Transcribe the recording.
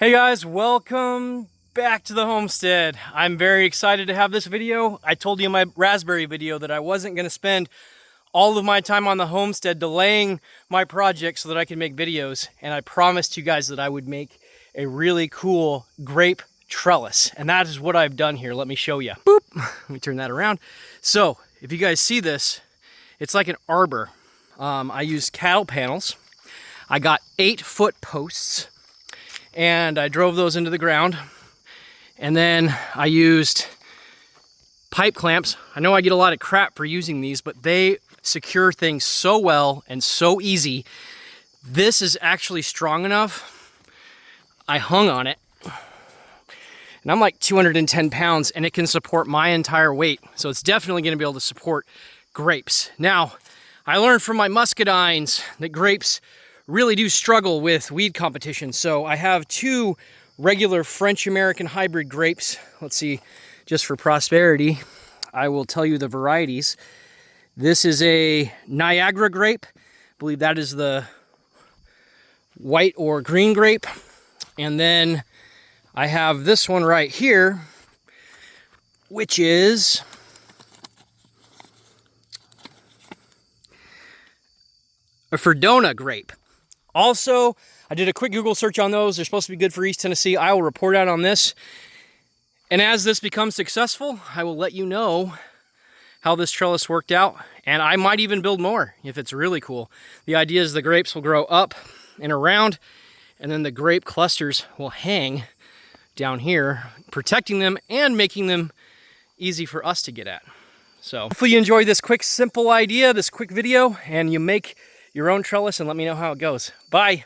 Hey guys, welcome back to the homestead. I'm very excited to have this video. I told you in my raspberry video that I wasn't going to spend all of my time on the homestead delaying my project so that I could make videos, and I promised you guys that I would make a really cool grape trellis, and that is what I've done here. Let me show you. Boop. Let me turn that around. So if you guys see this, it's like an arbor. I used cattle panels. I got 8-foot posts and I drove those into the ground, and then I used pipe clamps. I know I get a lot of crap for using these, but they secure things so well and so easy. This is actually strong enough. I hung on it, and I'm like 210 pounds, and it can support my entire weight. So it's definitely gonna be able to support grapes. Now, I learned from my muscadines that grapes really do struggle with weed competition. So I have 2 regular French-American hybrid grapes. Let's see, just for prosperity, I will tell you the varieties. This is a Niagara grape. I believe that is the white or green grape. And then I have this one right here, which is a Verdona grape. Also, I did a quick Google search on those. They're supposed to be good for East Tennessee. I will report out on this. And as this becomes successful, I will let you know how this trellis worked out. And I might even build more if it's really cool. The idea is the grapes will grow up and around, and then the grape clusters will hang down here, protecting them and making them easy for us to get at. So hopefully you enjoyed this quick, simple idea, this quick video, and you make your own trellis and let me know how it goes. Bye.